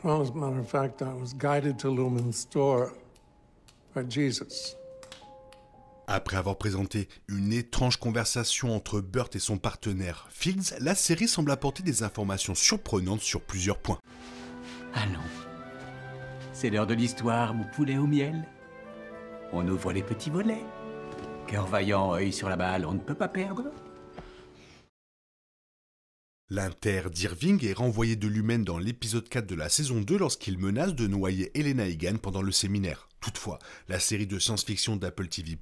Well, as a matter of fact, I was guided to Lumen's store by Jesus. Après avoir présenté une étrange conversation entre Burt et son partenaire Fields, la série semble apporter des informations surprenantes sur plusieurs points. Allons. C'est l'heure de l'histoire, mon poulet au miel. On ouvre les petits volets. Cœur vaillant, œil sur la balle, on ne peut pas perdre. L'inter d'Irving est renvoyé de Lumen dans l'épisode 4 de la saison 2 lorsqu'il menace de noyer Helena Egan pendant le séminaire. Toutefois, la série de science-fiction d'Apple TV+,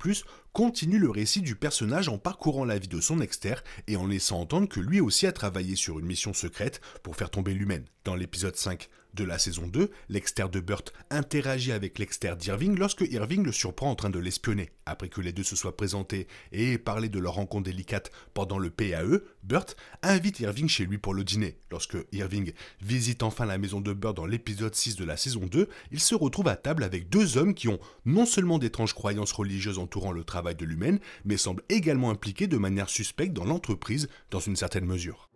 continue le récit du personnage en parcourant la vie de son exter et en laissant entendre que lui aussi a travaillé sur une mission secrète pour faire tomber Lumen. Dans l'épisode 5 de la saison 2, l'exter de Burt interagit avec l'exter d'Irving lorsque Irving le surprend en train de l'espionner. Après que les deux se soient présentés et aient parlé de leur rencontre délicate pendant le PAE, Burt invite Irving chez lui pour le dîner. Lorsque Irving visite enfin la maison de Burt dans l'épisode 6 de la saison 2, il se retrouve à table avec deux hommes qui ont non seulement d'étranges croyances religieuses entourant le travail de Lumen, mais semblent également impliqués de manière suspecte dans l'entreprise dans une certaine mesure.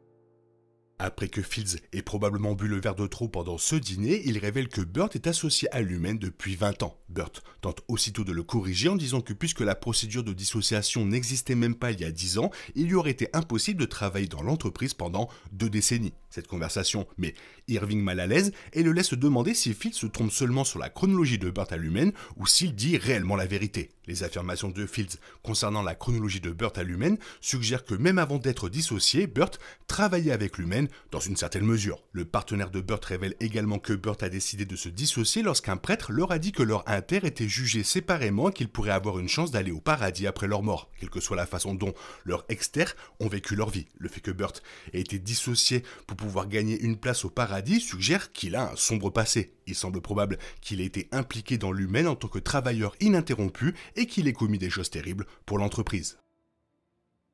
Après que Fields ait probablement bu le verre de trop pendant ce dîner, il révèle que Burt est associé à Lumen depuis 20 ans. Burt tente aussitôt de le corriger en disant que puisque la procédure de dissociation n'existait même pas il y a 10 ans, il lui aurait été impossible de travailler dans l'entreprise pendant 2 décennies. Cette conversation met Irving mal à l'aise et le laisse demander si Fields se trompe seulement sur la chronologie de Burt à Lumen ou s'il dit réellement la vérité. Les affirmations de Fields concernant la chronologie de Burt à Lumen suggèrent que même avant d'être dissocié, Burt travaillait avec Lumen dans une certaine mesure. Le partenaire de Burt révèle également que Burt a décidé de se dissocier lorsqu'un prêtre leur a dit que leur inter était jugé séparément et qu'ils pourraient avoir une chance d'aller au paradis après leur mort, quelle que soit la façon dont leurs exter ont vécu leur vie. Le fait que Burt ait été dissocié pour pouvoir gagner une place au paradis suggère qu'il a un sombre passé. Il semble probable qu'il ait été impliqué dans Lumen en tant que travailleur ininterrompu et qu'il ait commis des choses terribles pour l'entreprise.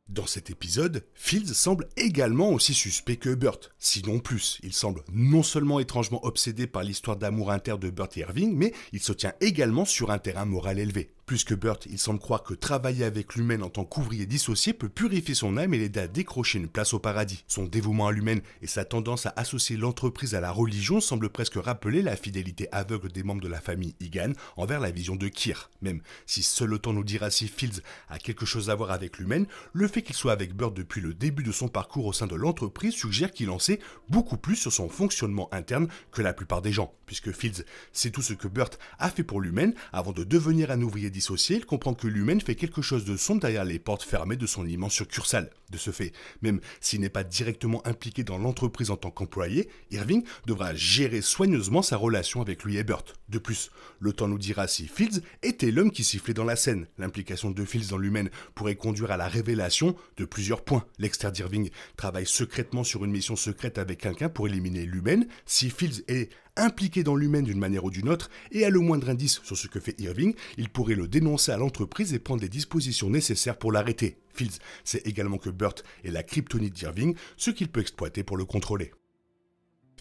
Dans cet épisode, Fields semble également aussi suspect que Burt, sinon plus. Il semble non seulement étrangement obsédé par l'histoire d'amour inter de Burt et Irving, mais il se tient également sur un terrain moral élevé. Plus que Burt, il semble croire que travailler avec Lumen en tant qu'ouvrier dissocié peut purifier son âme et l'aider à décrocher une place au paradis. Son dévouement à Lumen et sa tendance à associer l'entreprise à la religion semblent presque rappeler la fidélité aveugle des membres de la famille Egan envers la vision de Kir. Même si seul le temps nous dira si Fields a quelque chose à voir avec Lumen, le fait qu'il soit avec Burt depuis le début de son parcours au sein de l'entreprise suggère qu'il en sait beaucoup plus sur son fonctionnement interne que la plupart des gens. Puisque Fields sait tout ce que Burt a fait pour Lumen avant de devenir un ouvrier dissocié, il comprend que Lumen fait quelque chose de sombre derrière les portes fermées de son immense succursale. De ce fait, même s'il n'est pas directement impliqué dans l'entreprise en tant qu'employé, Irving devra gérer soigneusement sa relation avec lui et Burt. De plus, le temps nous dira si Fields était l'homme qui sifflait dans la scène. L'implication de Fields dans Lumen pourrait conduire à la révélation de plusieurs points. L'exter d'Irving travaille secrètement sur une mission secrète avec quelqu'un pour éliminer Lumen. Si Fields est impliqué dans Lumen d'une manière ou d'une autre et a le moindre indice sur ce que fait Irving, il pourrait le dénoncer à l'entreprise et prendre les dispositions nécessaires pour l'arrêter. Fields sait également que Burt est la kryptonite d'Irving, ce qu'il peut exploiter pour le contrôler.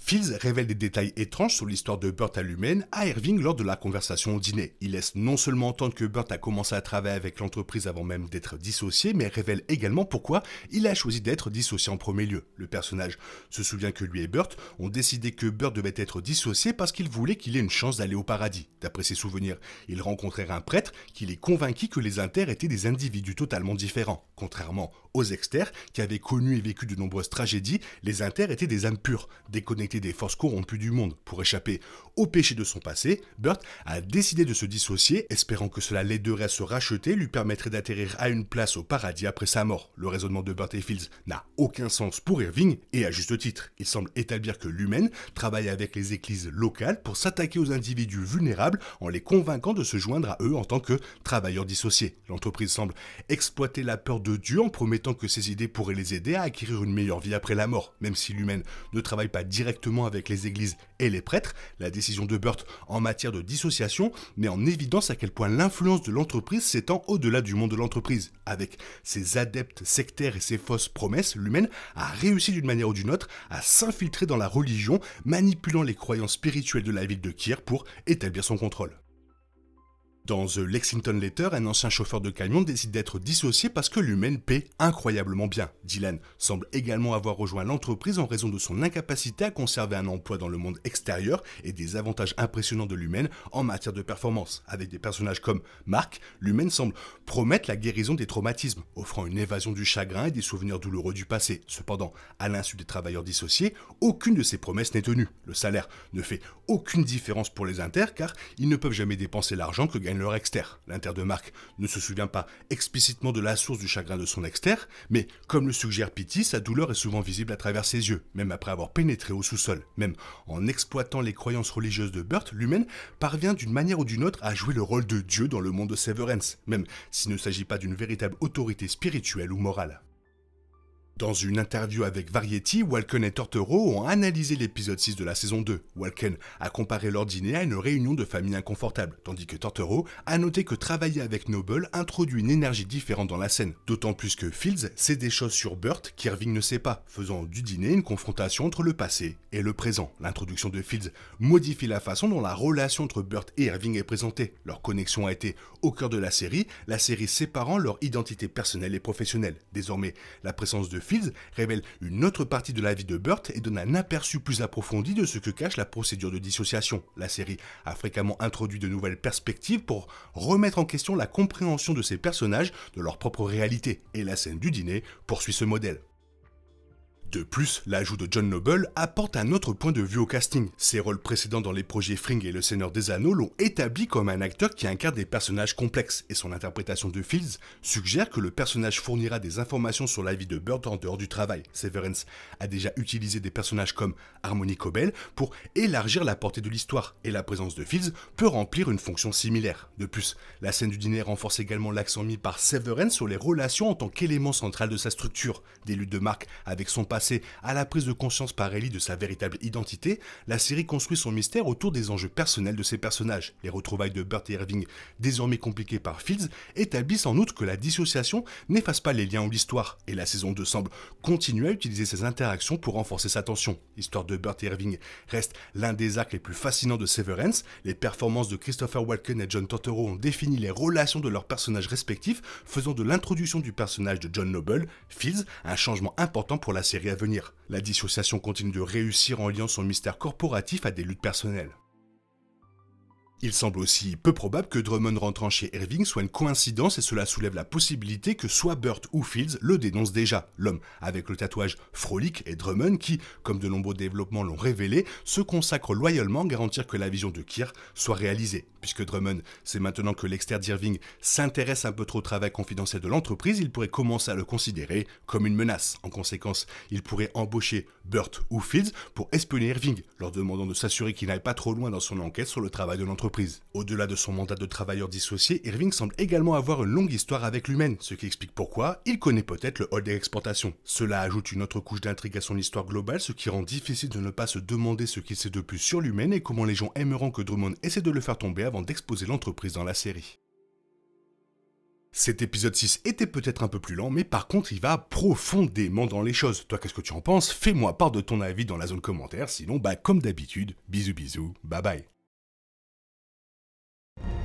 Fields révèle des détails étranges sur l'histoire de Burt à Lumen à Irving lors de la conversation au dîner. Il laisse non seulement entendre que Burt a commencé à travailler avec l'entreprise avant même d'être dissocié, mais révèle également pourquoi il a choisi d'être dissocié en premier lieu. Le personnage se souvient que lui et Burt ont décidé que Burt devait être dissocié parce qu'il voulait qu'il ait une chance d'aller au paradis. D'après ses souvenirs, il rencontrait un prêtre qui les convainquit que les inters étaient des individus totalement différents. Contrairement aux exters qui avaient connu et vécu de nombreuses tragédies, les inters étaient des âmes pures, déconnectées des forces corrompues du monde. Pour échapper au péché de son passé, Burt a décidé de se dissocier, espérant que cela l'aiderait à se racheter et lui permettrait d'atterrir à une place au paradis après sa mort. Le raisonnement de Burt et Fields n'a aucun sens pour Irving, et à juste titre. Il semble établir que Lumen travaille avec les églises locales pour s'attaquer aux individus vulnérables en les convainquant de se joindre à eux en tant que travailleurs dissociés. L'entreprise semble exploiter la peur de Dieu en promettant que ses idées pourraient les aider à acquérir une meilleure vie après la mort. Même si Lumen ne travaille pas directement avec les églises et les prêtres, la décision de Burt en matière de dissociation met en évidence à quel point l'influence de l'entreprise s'étend au-delà du monde de l'entreprise. Avec ses adeptes sectaires et ses fausses promesses, Lumen a réussi d'une manière ou d'une autre à s'infiltrer dans la religion, manipulant les croyances spirituelles de la ville de Kir pour établir son contrôle. Dans The Lexington Letter, un ancien chauffeur de camion décide d'être dissocié parce que Lumen paie incroyablement bien. Dylan semble également avoir rejoint l'entreprise en raison de son incapacité à conserver un emploi dans le monde extérieur et des avantages impressionnants de Lumen en matière de performance. Avec des personnages comme Mark, Lumen semble promettre la guérison des traumatismes, offrant une évasion du chagrin et des souvenirs douloureux du passé. Cependant, à l'insu des travailleurs dissociés, aucune de ces promesses n'est tenue. Le salaire ne fait aucune différence pour les inters car ils ne peuvent jamais dépenser l'argent que gagne leur exter. L'inter de Mark ne se souvient pas explicitement de la source du chagrin de son exter, mais comme le suggère Pity, sa douleur est souvent visible à travers ses yeux, même après avoir pénétré au sous-sol. Même en exploitant les croyances religieuses de Burt, Lumen parvient d'une manière ou d'une autre à jouer le rôle de Dieu dans le monde de Severance, même s'il ne s'agit pas d'une véritable autorité spirituelle ou morale. Dans une interview avec Variety, Walken et Tortoro ont analysé l'épisode 6 de la saison 2. Walken a comparé leur dîner à une réunion de famille inconfortable, tandis que Tortoro a noté que travailler avec Noble introduit une énergie différente dans la scène, d'autant plus que Fields sait des choses sur Burt qu'Irving ne sait pas, faisant du dîner une confrontation entre le passé et le présent. L'introduction de Fields modifie la façon dont la relation entre Burt et Irving est présentée. Leur connexion a été au cœur de la série séparant leur identité personnelle et professionnelle. Désormais, la présence de Fields révèle une autre partie de la vie de Burt et donne un aperçu plus approfondi de ce que cache la procédure de dissociation. La série a fréquemment introduit de nouvelles perspectives pour remettre en question la compréhension de ces personnages de leur propre réalité, et la scène du dîner poursuit ce modèle. De plus, l'ajout de John Noble apporte un autre point de vue au casting. Ses rôles précédents dans les projets Fring et Le Seigneur des Anneaux l'ont établi comme un acteur qui incarne des personnages complexes, et son interprétation de Fields suggère que le personnage fournira des informations sur la vie de Burt en dehors du travail. Severance a déjà utilisé des personnages comme Harmony Cobell pour élargir la portée de l'histoire, et la présence de Fields peut remplir une fonction similaire. De plus, la scène du dîner renforce également l'accent mis par Severance sur les relations en tant qu'élément central de sa structure. Des luttes de Mark avec son passé à la prise de conscience par Ellie de sa véritable identité, la série construit son mystère autour des enjeux personnels de ses personnages. Les retrouvailles de Burt et Irving, désormais compliquées par Fields, établissent en outre que la dissociation n'efface pas les liens ou l'histoire, et la saison 2 semble continuer à utiliser ces interactions pour renforcer sa tension. L'histoire de Burt et Irving reste l'un des arcs les plus fascinants de Severance. Les performances de Christopher Walken et John Turturro ont défini les relations de leurs personnages respectifs, faisant de l'introduction du personnage de John Noble, Fields, un changement important pour la série à venir. La dissociation continue de réussir en liant son mystère corporatif à des luttes personnelles. Il semble aussi peu probable que Drummond rentrant chez Irving soit une coïncidence, et cela soulève la possibilité que soit Burt ou Fields le dénoncent déjà. L'homme avec le tatouage frolique est Drummond qui, comme de nombreux développements l'ont révélé, se consacre loyalement à garantir que la vision de Kirk soit réalisée. Puisque Drummond sait maintenant que l'exter d'Irving s'intéresse un peu trop au travail confidentiel de l'entreprise, il pourrait commencer à le considérer comme une menace. En conséquence, il pourrait embaucher Burt ou Fields pour espionner Irving, leur demandant de s'assurer qu'il n'aille pas trop loin dans son enquête sur le travail de l'entreprise. Au-delà de son mandat de travailleur dissocié, Irving semble également avoir une longue histoire avec Lumen, ce qui explique pourquoi il connaît peut-être le hall des exportations. Cela ajoute une autre couche d'intrigue à son histoire globale, ce qui rend difficile de ne pas se demander ce qu'il sait de plus sur Lumen et comment les gens aimeront que Drummond essaie de le faire tomber avant d'exposer l'entreprise dans la série. Cet épisode 6 était peut-être un peu plus lent, mais par contre il va profondément dans les choses. Toi, qu'est-ce que tu en penses? Fais-moi part de ton avis dans la zone commentaire, sinon comme d'habitude, bisous bisous, bye bye.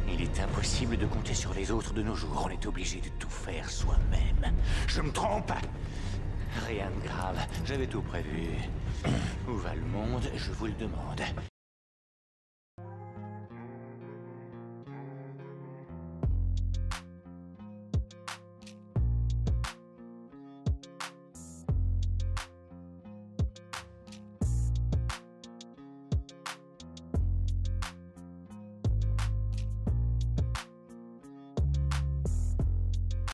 Il est impossible de compter sur les autres de nos jours, on est obligé de tout faire soi-même. Je me trompe? Rien de grave, j'avais tout prévu. Où va le monde, je vous le demande.